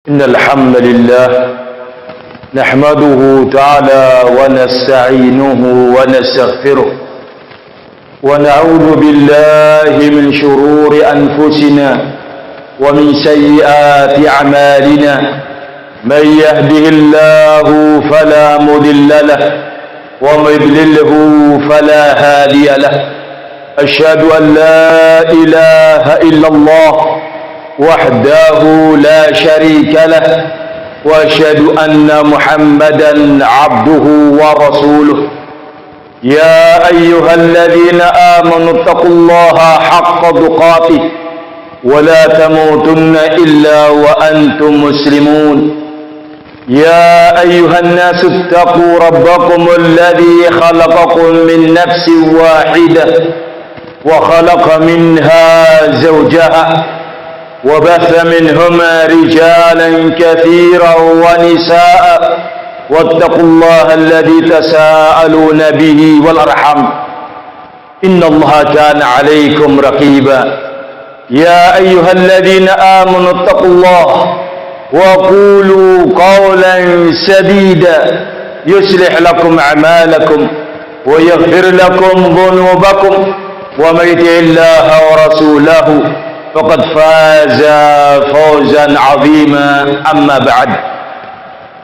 إن الحمد لله نحمده تعالى ونستعينه ونستغفره ونعوذ بالله من شرور أنفسنا ومن سيئات أعمالنا من يهده الله فلا مضل له ومن يضلله فلا هادي له أشهد أن لا إله إلا الله وحده لا شريك له وأشهد أن محمدا عبده ورسوله يا أيها الذين آمنوا اتقوا الله حق تقاته ولا تموتن إلا وأنتم مسلمون يا أيها الناس اتقوا ربكم الذي خلقكم من نفس واحدة وخلق منها زوجها وبث منهما رجالا كثيرا ونساء واتقوا الله الذي تساءلون به والأرحام إن الله كان عليكم رقيبا يا أيها الذين آمنوا اتقوا الله وقولوا قولا سديدا يصلح لكم أعمالكم ويغفر لكم ذنوبكم ومن يطع الله ورسوله فقد فاز فوزا عظيما. أما بعد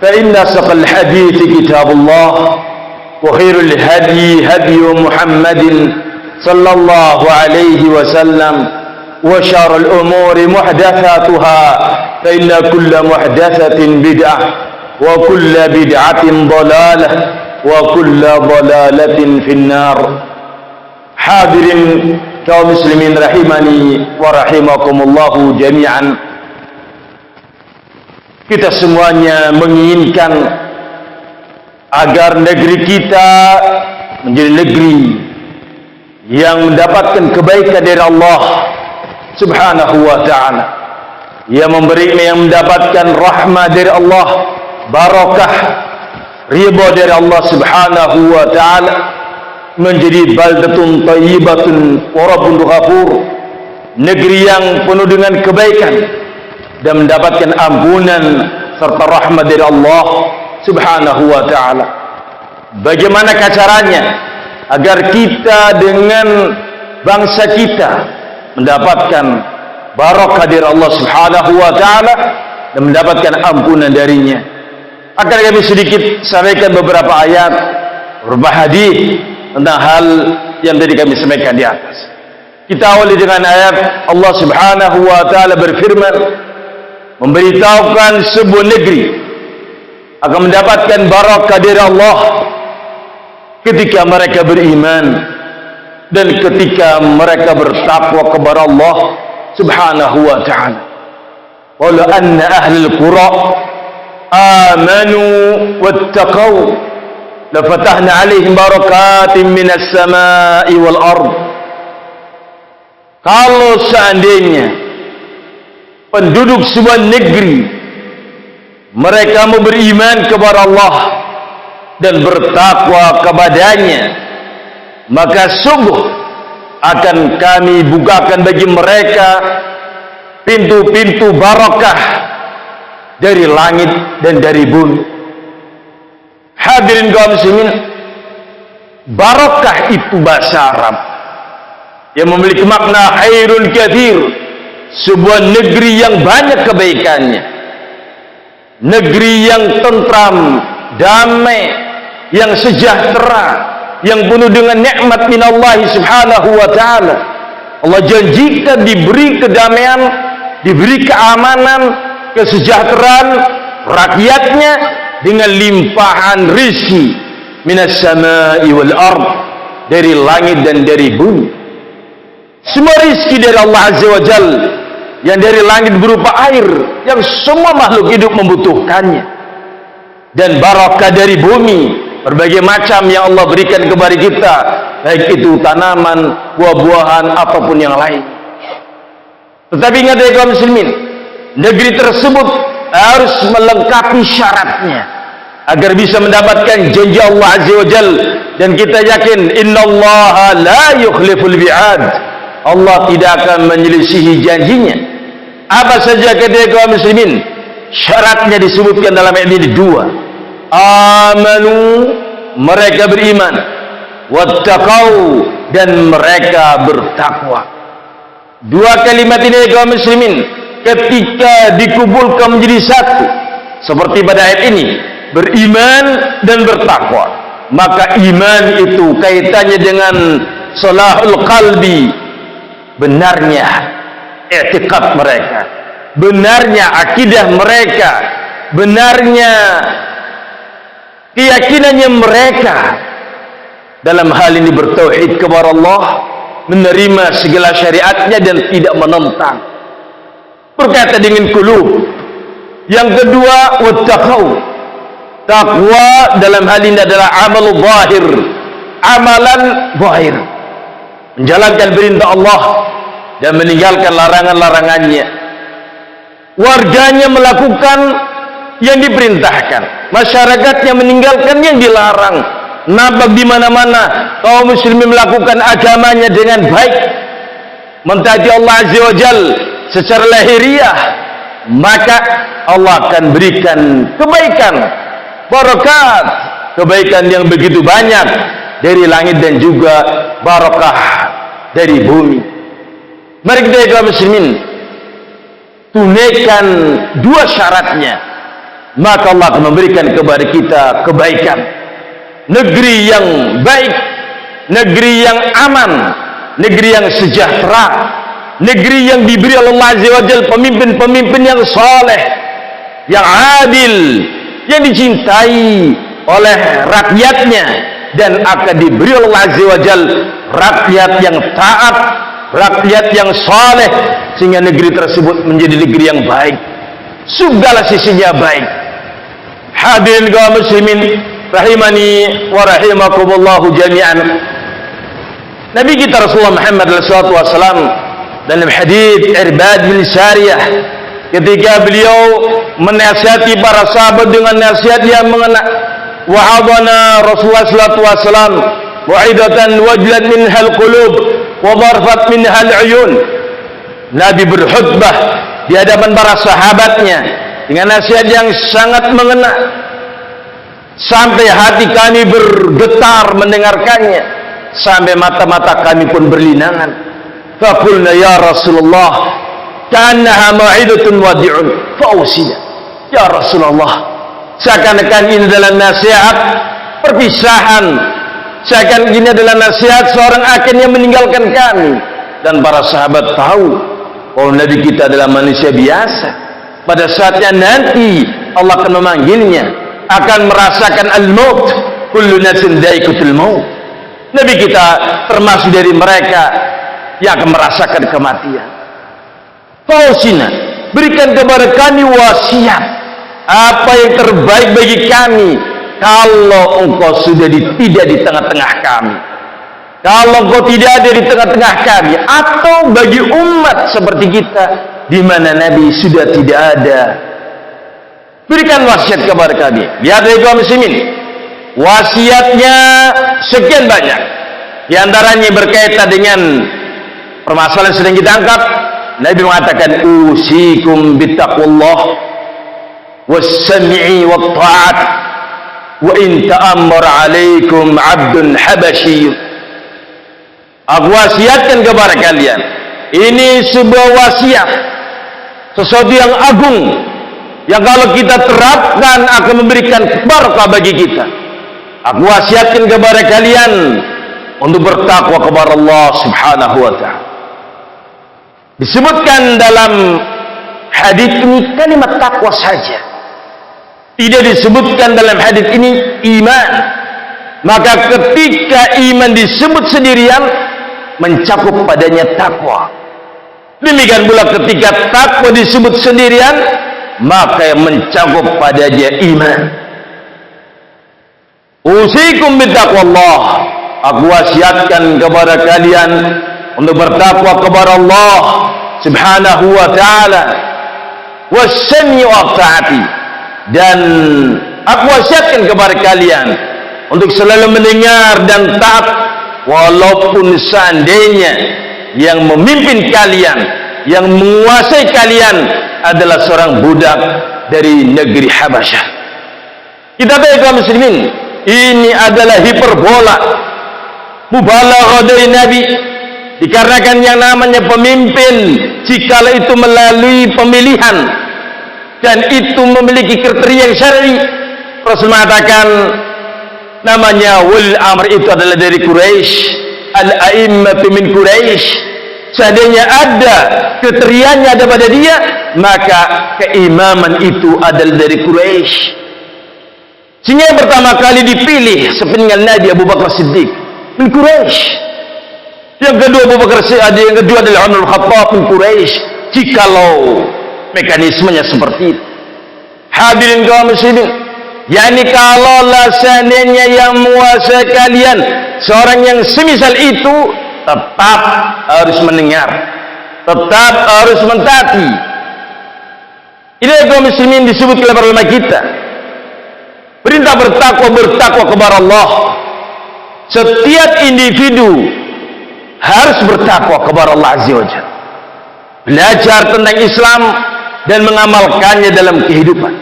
فإن أصدق الحديث كتاب الله وخير الهدي هدي محمد صلى الله عليه وسلم وشر الأمور محدثاتها فإن كل محدثة بدعة وكل بدعة ضلالة وكل ضلالة في النار. Hadirin kaum muslimin rahimani wa rahimakumullahu jami'an. Kita semuanya menginginkan agar negeri kita menjadi negeri yang mendapatkan kebaikan dari Allah Subhanahu wa ta'ala, yang mendapatkan rahmah dari Allah, barakah, ridha dari Allah Subhanahu wa ta'ala, menjadi baldatun thayyibatun wa rabbun ghafur, negeri yang penuh dengan kebaikan dan mendapatkan ampunan serta rahmat dari Allah Subhanahu wa ta'ala. Bagaimana caranya agar kita dengan bangsa kita mendapatkan barakah dari Allah Subhanahu wa ta'ala dan mendapatkan ampunan darinya? Akan kami sedikit sampaikan beberapa ayat, beberapa hadis tentang hal yang tadi kami sampaikan di atas. Kita awali dengan ayat Allah Subhanahu wa ta'ala berfirman, memberitahukan sebuah negeri akan mendapatkan barakah dari Allah ketika mereka beriman dan ketika mereka bertakwa kepada Allah Subhanahu wa ta'ala. Walau anna ahlul qura amanu wattaqau lafatahna alaihim barakatim minas samai wal ard. Kalau seandainya penduduk sebuah negeri mereka mau beriman kepada Allah dan bertakwa kepadanya, maka sungguh akan kami bukakan bagi mereka pintu-pintu barakah dari langit dan dari bumi. Hadirin kaum muslimin, barakah itu bahasa Arab yang memiliki makna khairun katsir, sebuah negeri yang banyak kebaikannya, negeri yang tentram, damai, yang sejahtera, yang penuh dengan nikmat minallahi Subhanahu wa ta'ala. Allah janjikan diberi kedamaian, diberi keamanan, kesejahteraan rakyatnya dengan limpahan rizki minas samai wal ard, dari langit dan dari bumi. Semua rizki dari Allah Azza wa Jal, yang dari langit berupa air yang semua makhluk hidup membutuhkannya, dan barakah dari bumi, berbagai macam yang Allah berikan kepada kita, baik itu tanaman, buah-buahan, apapun yang lain. Tetapi ingat ya kaum muslimin, negeri tersebut harus melengkapi syaratnya agar bisa mendapatkan janji Allah Azza wa Jal. Dan kita yakin innallaha la yukhliful bi'ad, Allah tidak akan menyelisihi janjinya. Apa saja kata kaum muslimin syaratnya disebutkan dalam ayat ini dua. Amanu, mereka beriman, wattaqau, dan mereka bertakwa. Dua kalimat ini kaum muslimin ketika dikumpulkan menjadi satu seperti pada ayat ini, beriman dan bertakwa, maka iman itu kaitannya dengan salahul qalbi, benarnya i'tiqad mereka, benarnya akidah mereka, benarnya keyakinannya mereka dalam hal ini bertauhid kepada Allah, menerima segala syariatnya dan tidak menentang, berkata dengan qulub. Yang kedua, wattaqau, takwa dalam hal ini adalah amal zahir, amalan zahir, menjalankan perintah Allah dan meninggalkan larangan-larangannya. Warganya melakukan yang diperintahkan, masyarakatnya meninggalkan yang dilarang. Nampak di mana-mana kaum muslimin melakukan agamanya dengan baik, mentaati Allah Azza wa Jal secara lahiriah, maka Allah akan berikan kebaikan, barakat, kebaikan yang begitu banyak dari langit dan juga barakah dari bumi. Mari kita kaum muslimin tunaikan dua syaratnya, maka Allah akan memberikan kepada kita kebaikan. Negeri yang baik, negeri yang aman, negeri yang sejahtera, negeri yang diberi oleh Allah Azza wa Jalla pemimpin-pemimpin yang saleh, yang adil, yang dicintai oleh rakyatnya, dan akan diberi oleh Allah Azza wa Jalla rakyat yang taat, rakyat yang saleh, sehingga negeri tersebut menjadi negeri yang baik, segala sisinya baik. Hadirin kaum muslimin rahimani wa rahimakumullahu jami'an. Nabi kita Rasulullah Muhammad SAW dalam hadits Irbad bin Sariyah, ketika beliau menasihati para sahabat dengan nasihat yang mengena, wa'adana Rasulullah SAW wa'idatan wajlat minhal qulub wa dharfat minhal uyun. Nabi berkhutbah di hadapan para sahabatnya dengan nasihat yang sangat mengena, sampai hati kami bergetar mendengarkannya, sampai mata-mata kami pun berlinangan. Faqulna ya Rasulullah, ka'annaha ma'idatun wadi'un fa'usina. Ya Rasulullah, seakan-akan ini adalah nasihat perpisahan, seakan ini adalah nasihat seorang akan yang meninggalkan kami. Dan para sahabat tahu bahwa Nabi kita adalah manusia biasa. Pada saatnya nanti Allah akan memanggilnya, akan merasakan al-maut, kullu nafsin dha'iqatul maut. Nabi kita termasuk dari mereka yang akan merasakan kematian. Fausina, berikan kepada kami wasiat, apa yang terbaik bagi kami kalau engkau sudah tidak di tengah-tengah kami, kalau engkau tidak ada di tengah-tengah kami, atau bagi umat seperti kita di mana Nabi sudah tidak ada. Berikan wasiat kepada kami. Lihat dari kaum muslimin, wasiatnya sekian banyak. Di antaranya berkaitan dengan permasalahan yang sedang kita angkat. Nabi mengatakan, usikum bittaqwallah was-sam'i wat-ta'at wa in ta'ammara 'alaikum 'abdun habasyi. Aku wasiatkan kepada kalian, ini sebuah wasiat, sesuatu yang agung, yang kalau kita terapkan akan memberikan barakah bagi kita. Aku wasiatkan kepada kalian untuk bertakwa kepada Allah Subhanahu wa ta'ala. Disebutkan dalam hadis ini kalimat takwa saja, tidak disebutkan dalam hadis ini iman. Maka ketika iman disebut sendirian, mencakup padanya takwa. Demikian pula ketika takwa disebut sendirian, maka yang mencakup padanya iman. Usikum bittaqwallah, aku wasiatkan kepada kalian untuk bertakwa kepada Allah Subhanahu wa ta'ala, was-sam'i wa ta'ati, dan aku wasiatkan kepada kalian untuk selalu mendengar dan taat, walaupun seandainya yang memimpin kalian, yang menguasai kalian adalah seorang budak, dari negeri Habasyah. Kita tahu kaum muslimin, ini adalah hiperbola, mubalaghah dari Nabi, dikarenakan yang namanya pemimpin jikalau itu melalui pemilihan dan itu memiliki kriteria yang syar'i. Rasul mengatakan namanya wal amr itu adalah dari Quraisy, al-a'immatu min Quraisy. Seandainya ada kriterianya ada pada dia, maka keimaman itu adalah dari Quraisy. Sehingga yang pertama kali dipilih sepeninggal Nabi Abu Bakar Siddiq min Quraisy. Yang kedua Abu Bakar Siddiq, yang kedua adalah Umar bin Khattab min Quraisy. Jikalau mekanismenya seperti itu. Hadirin kaum muslimin, yakni kalaulah seandainya yang menguasai kalian seorang yang semisal itu, tetap harus mendengar, tetap harus mentaati. Ini kaum muslimin disebut oleh para ulama kita. Perintah bertakwa kepada Allah. Setiap individu harus bertakwa kepada Allah Azza wa Jalla. Belajar tentang Islam dan mengamalkannya dalam kehidupan.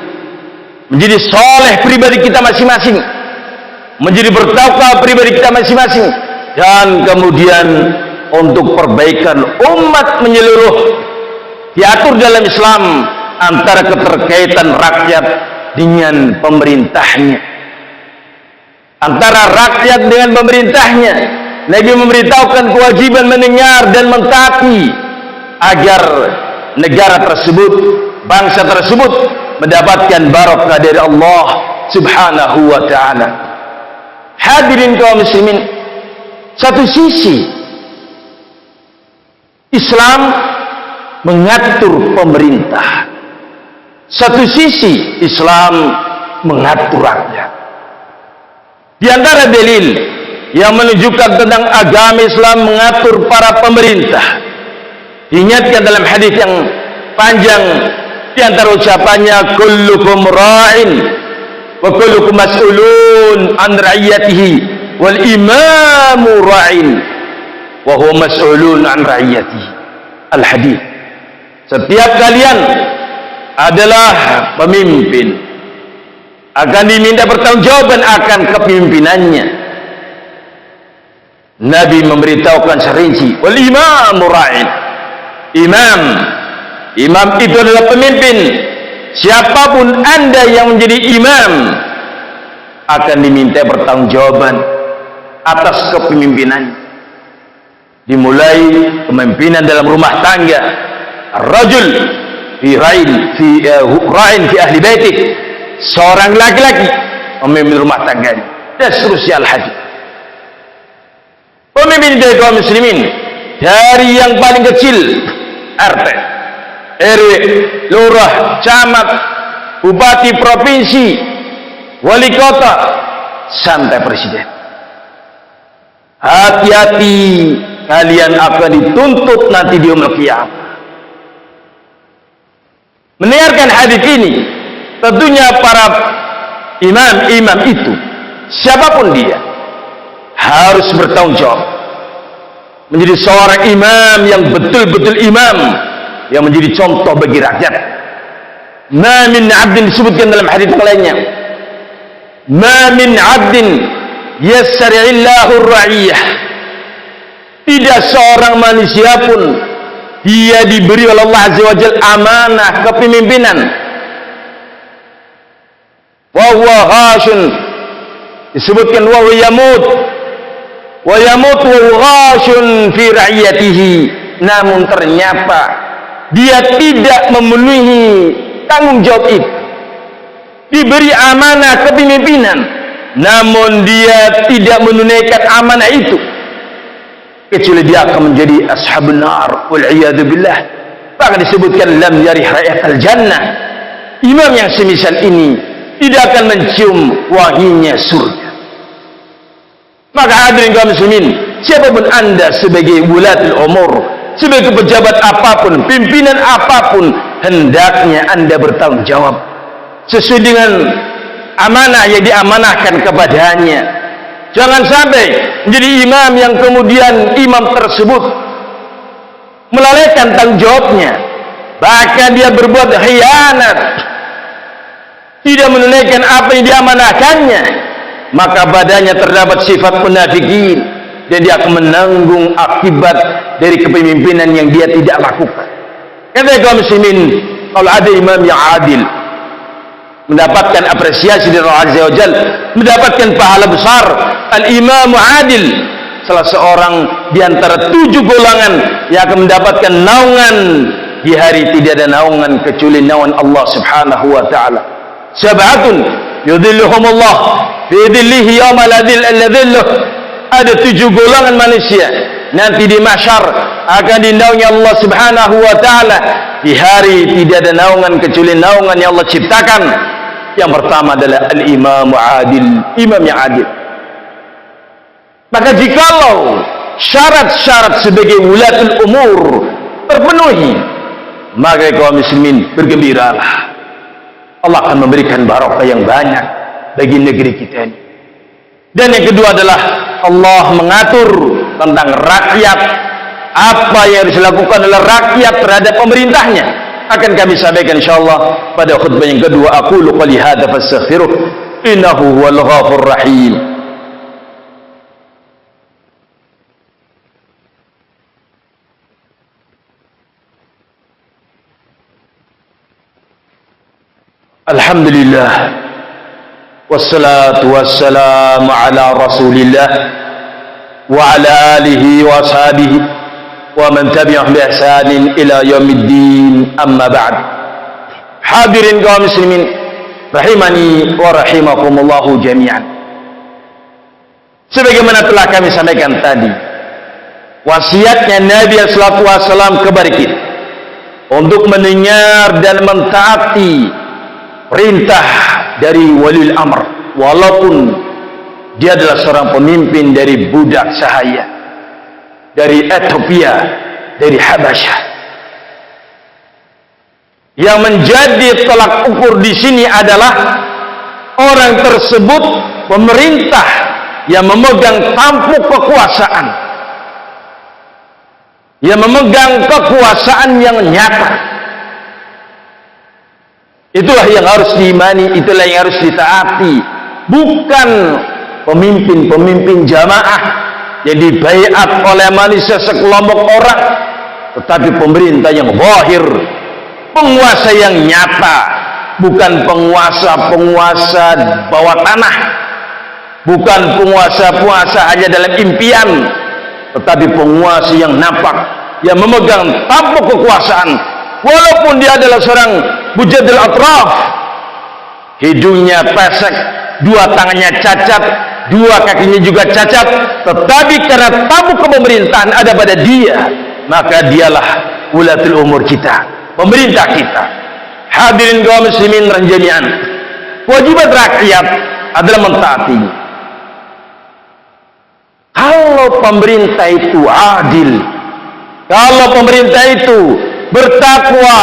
Menjadi soleh pribadi kita masing-masing. Menjadi bertakwa pribadi kita masing-masing. Dan kemudian untuk perbaikan umat menyeluruh diatur dalam Islam antara keterkaitan rakyat dengan pemerintahnya, antara rakyat dengan pemerintahnya. Nabi memberitahukan kewajiban mendengar dan mentaati agar negara tersebut, bangsa tersebut mendapatkan barakah dari Allah Subhanahu wa ta'ala. Hadirin kaum muslimin, satu sisi Islam mengatur pemerintah, satu sisi Islam mengatur rakyat. Di antara dalil yang menunjukkan tentang agama Islam mengatur para pemerintah, diingatkan dalam hadis yang panjang, di antara ucapannya kullukum ra'in wa kullukum mas'ulun an ra'iyatihi wal imamu ra'in wa huwa mas'ulun an ra'iyatihi. Al hadis. Setiap kalian adalah pemimpin, akan diminta pertanggungjawaban akan kepemimpinannya. Nabi memberitahukan serinci wal imamu ra'in. Imam itu adalah pemimpin. Siapapun anda yang menjadi imam akan diminta pertanggungjawaban atas kepemimpinannya. Dimulai kepemimpinan dalam rumah tangga. Ar-rajul ra'in fi ahli baitih, seorang laki-laki memimpin rumah tangganya, dan seterusnya al-hadis. Pemimpin dari kaum muslimin, dari yang paling kecil RT, RW, lurah, camat, bupati provinsi, wali kota, sampai presiden. Hati-hati, kalian akan dituntut nanti di yaumul qiyamah. Mendengarkan hadis ini, tentunya para imam itu, siapapun dia, harus bertanggung jawab menjadi seorang imam yang betul-betul imam, yang menjadi contoh bagi rakyat. Ma min 'abdin, disebutkan dalam hadis yang lainnya, ma min 'abdin yassari'illahu ar-ra'iyah, tidak seorang manusia pun dia diberi oleh Allah Azza wa Jalla amanah kepemimpinan, wa huwa ghashun, disebutkan wa yamut wa ghashun fi ra'iyatihi, namun ternyata dia tidak memenuhi tanggung jawab itu. Diberi amanah kepemimpinan, namun dia tidak menunaikan amanah itu, kecuali dia akan menjadi ashabun nar wal iyadu billah. Bahkan disebutkan lam yarih rayatal jannah, imam yang semisal ini tidak akan mencium wanginya surga. Maka hadirin kaum muslimin, siapapun anda sebagai wulatul umur, sebagai pejabat apapun, pimpinan apapun, hendaknya anda bertanggung jawab sesuai dengan amanah yang diamanahkan kepadanya. Jangan sampai menjadi imam yang kemudian imam tersebut melalaikan tanggung jawabnya, bahkan dia berbuat khianat, tidak menunaikan apa yang diamanahkannya, maka padanya terdapat sifat munafikin dan dia akan menanggung akibat dari kepemimpinan yang dia tidak lakukan. Kata kaum muslimin, kalau ada imam yang adil, mendapatkan apresiasi dari Allah Azza wa Jalla, mendapatkan pahala besar. Al-imamu adil, salah seorang di antara 7 golongan yang akan mendapatkan naungan di hari tidak ada naungan kecuali naungan Allah Subhanahu wa taala. Sab'atun yudhilluhumullah fi dhillihi yawma la dhilla illa dhilluh. Ada 7 golongan manusia nanti di mahsyar akan dinaungi Allah Subhanahu wa taala di hari tidak ada naungan kecuali naungan yang Allah ciptakan. Yang pertama adalah al-imamu adil, imam yang adil. Maka jikalau syarat-syarat sebagai wulatul umur terpenuhi, maka kaum muslimin bergembiralah. Allah akan memberikan barokah yang banyak bagi negeri kita ini. Dan yang kedua adalah Allah mengatur tentang rakyat, apa yang harus dilakukan oleh rakyat terhadap pemerintahnya. Akan kami sampaikan insyaallah pada khutbah yang kedua. Aqulu qouli hadza fastaghfiruh innahu huwal ghafurur rahim. Alhamdulillah wassalatu wassalamu ala rasulillah wa ala alihi wa ashabihi wa man tabi'ahum bi ihsanin ila yaumiddin, amma ba'd. Hadirin kaum muslimin rahimani wa rahimakumullahu jami'an. Sebagaimana telah kami sampaikan tadi, wasiatnya Nabi sallallahu alaihi wasallam kepada kita untuk mendengar dan mentaati perintah dari waliul amr, walaupun dia adalah seorang pemimpin dari budak sahaya, dari Ethiopia, dari Habasyah. Yang menjadi tolak ukur di sini adalah orang tersebut pemerintah yang memegang tampuk kekuasaan, yang memegang kekuasaan yang nyata. Itulah yang harus diimani, itulah yang harus ditaati. Bukan pemimpin-pemimpin jamaah yang dibaiat oleh manusia sekelompok orang, tetapi pemerintah yang zahir, penguasa yang nyata, bukan penguasa-penguasa bawah tanah, bukan penguasa-penguasa hanya dalam impian, tetapi penguasa yang nampak, yang memegang tampuk kekuasaan, walaupun dia adalah seorang bujadil atraf, hidungnya pesek, 2 tangannya cacat, 2 kakinya juga cacat, tetapi karena tampuk kepemerintahan ada pada dia, maka dialah ulatul umur kita, pemerintah kita. Hadirin kaum muslimin jami'an, kewajiban rakyat adalah mentaatinya. Kalau pemerintah itu adil, kalau pemerintah itu bertakwa,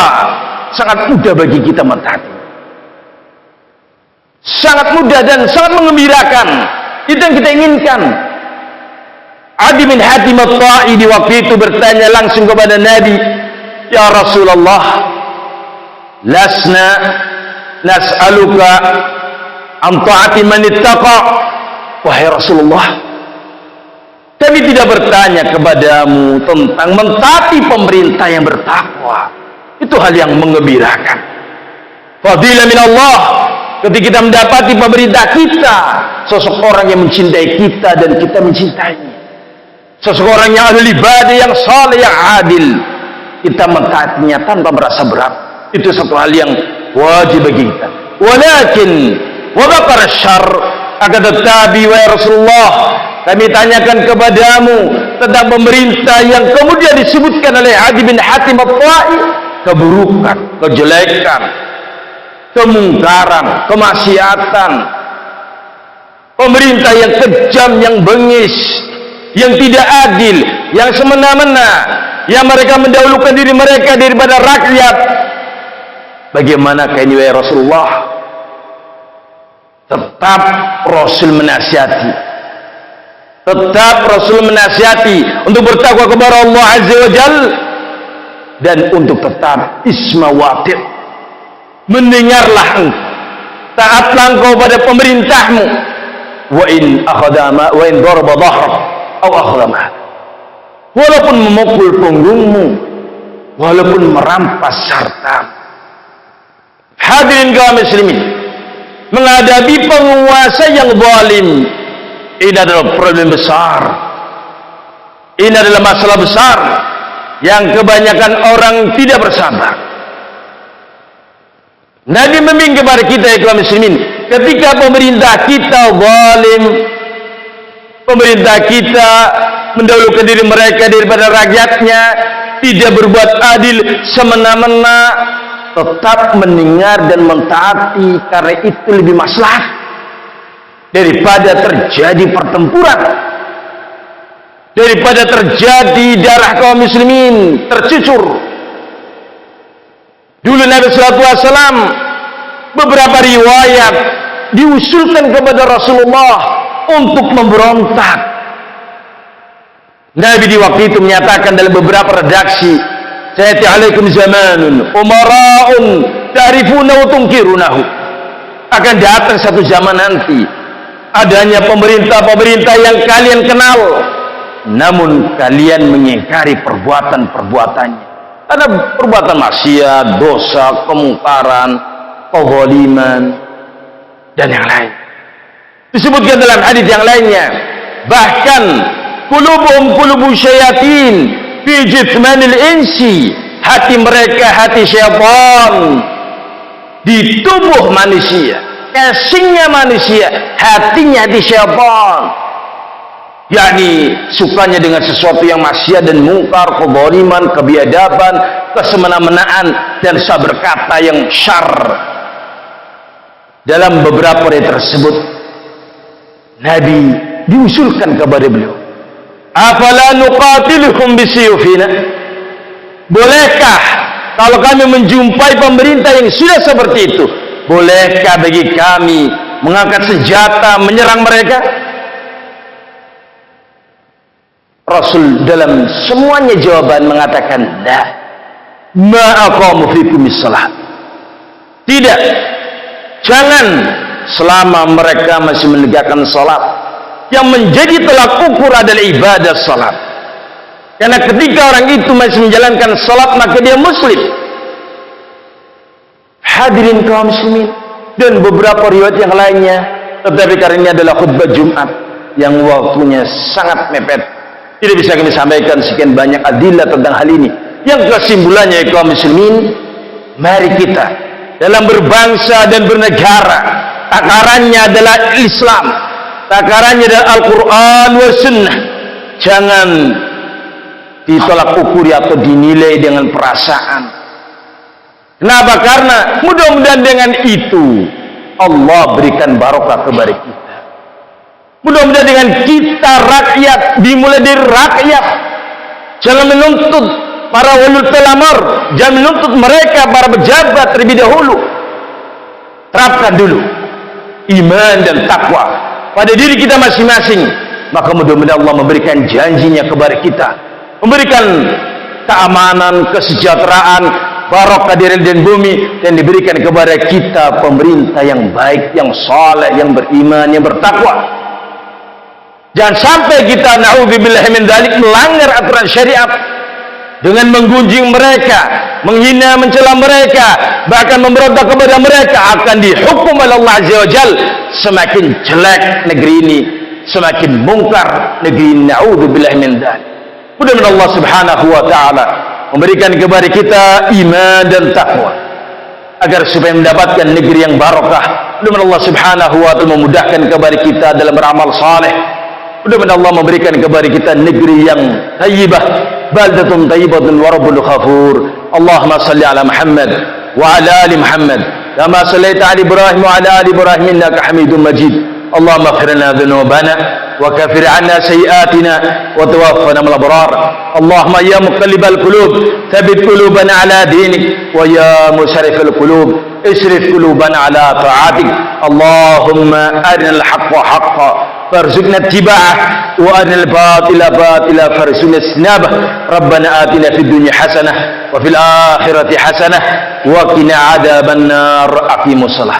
sangat mudah bagi kita mentaati. Sangat mudah dan sangat menggembirakan. Itu yang kita inginkan. Adi bin Hatim at-Ta'i di waktu itu bertanya langsung kepada Nabi, "Ya Rasulullah, lasna nas'aluka an ta'ati man ittaqa." Wahai Rasulullah, kami tidak bertanya kepadamu tentang mentaati pemerintah yang bertakwa. Itu hal yang menggembirakan. Fadilah min Allah, ketika kita mendapati pemerintah kita sosok orang yang mencintai kita dan kita mencintainya, sosok orang yang ahli ibadah, yang saleh, yang adil, kita mentaatinya tanpa merasa berat. Itu satu hal yang wajib bagi kita. Walakin wa baqara syarr, akan tetapi wahai Rasulullah, kami tanyakan kepadamu tentang pemerintah yang kemudian disebutkan oleh Adi bin Hatim at-Ta'i, keburukan, kejelekan, kemungkaran, kemaksiatan, pemerintah yang kejam, yang bengis, yang tidak adil, yang semena-mena, yang mereka mendahulukan diri mereka daripada rakyat. Bagaimana ini wahai Rasulullah? Tetap Rasul menasihati, tetap Rasul menasihati untuk bertakwa kepada Allah Azza wa Jalla, dan untuk tetap isma wati', mendengarlah engkau taatlah engkau pada pemerintahmu. Wa in daraba dhahrak aw akhadha ma'ak. Walaupun memukul punggungmu, walaupun merampas hartamu. Hadirin kaum muslimin, menghadapi penguasa yang zalim, ini adalah problem besar. Ini adalah masalah besar yang kebanyakan orang tidak bersabar. Nabi membimbing kepada kita ya kaum muslimin, ketika pemerintah kita zalim, pemerintah kita mendahulukan diri mereka daripada rakyatnya, tidak berbuat adil, semena-mena, tetap mendengar dan mentaati, karena itu lebih maslahat daripada terjadi pertempuran, daripada terjadi darah kaum muslimin tercucur. Dulu Nabi sallallahu alaihi wasallam beberapa riwayat diusulkan kepada Rasulullah untuk memberontak. Nabi di waktu itu menyatakan dalam beberapa redaksi, "Sayati alaikum zamanun umara'un ta'rifuna wa tunkirunahu." Akan datang satu zaman nanti adanya pemerintah-pemerintah yang kalian kenal, namun kalian mengingkari perbuatan-perbuatannya. Ada perbuatan maksiat, dosa, kemungkaran, kezaliman, dan yang lain. Disebutkan dalam hadis yang lainnya, bahkan qulubuhum qulubu syayatin fi jithmanil insi, hati mereka hati syaitan di tubuh manusia, casingnya manusia, hatinya hati syaitan, yakni sukanya dengan sesuatu yang maksiat dan mungkar, kezaliman, kebiadaban, kesemena-menaan, dan sabar kata yang syarr. Dalam beberapa ayat tersebut Nabi diusulkan kepada beliau, afala nuqatiluhum bisuyufina, bolehkah kalau kami menjumpai pemerintah yang sudah seperti itu, bolehkah bagi kami mengangkat senjata menyerang mereka? Rasul dalam semuanya jawaban mengatakan, la ma aqamu fikum as-salat, tidak, jangan selama mereka masih menegakkan salat. Yang menjadi tolak ukur adalah ibadah salat, karena ketika orang itu masih menjalankan salat maka dia muslim. Hadirin kaum muslimin, dan beberapa riwayat yang lainnya, tetapi karena ini adalah khutbah Jumat yang waktunya sangat mepet, tidak bisa kami sampaikan sekian banyak adillah tentang hal ini. Yang kesimpulannya ya kaum muslimin, mari kita dalam berbangsa dan bernegara, takarannya adalah Islam, takarannya adalah Al-Quran wa Sunnah. Jangan ditolak ukuri atau dinilai dengan perasaan. Kenapa? Karena mudah-mudahan dengan itu Allah berikan barokah kepada kita. Mudah-mudahan dengan kita rakyat, dimulai dari rakyat, jangan menuntut para ulul amr, jangan menuntut mereka para pejabat terlebih dahulu. Terapkan dulu iman dan takwa pada diri kita masing-masing, maka mudah-mudahan Allah memberikan janjinya kepada kita, memberikan keamanan, kesejahteraan, barokah di langit dan bumi, dan diberikan kepada kita pemerintah yang baik, yang saleh, yang beriman, yang bertakwa. Jangan sampai kita na'udzubillahi min dzalik melanggar aturan syariat dengan menggunjing mereka, menghina, mencela mereka, bahkan memberontak kepada mereka, akan dihukum oleh Allah Azza wa Jalla. Semakin jelek negeri ini, semakin mungkar negeri ini. Na'udzubillahi min dzalik. Mudah-mudahan Allah Subhanahu wa taala memberikan kepada kita iman dan takwa, agar supaya mendapatkan negeri yang barokah. Mudah-mudahan Allah Subhanahu wa taala memudahkan kepada kita dalam beramal saleh. Mudah-mudahan Allah memberikan kepada kita negeri yang thayyibah, baldatun thayyibatun wa rabbul ghafur. Allahumma salli ala Muhammad wa ala ali Muhammad kama sallaita ala Ibrahim wa ala ali Ibrahim innaka Hamidum Majid. Allahumma ighfir lana dhunubana wa kaffir 'anna sayyi'atina wa tawaffana ma'al abrar. Allahumma ya muqallibal qulub thabbit qulubana ala dinik, wa ya musarrifal qulub isrif qulubana ala ta'atik. Allahumma arinal haqqa haqqan فارزقنا اتباعه وارنا الباطل باطلا فارزقنا اجتنابه. ربنا آتنا في الدنيا حسنة وفي الآخرة حسنة وقنا عذاب النار. أقيموا الصلاة.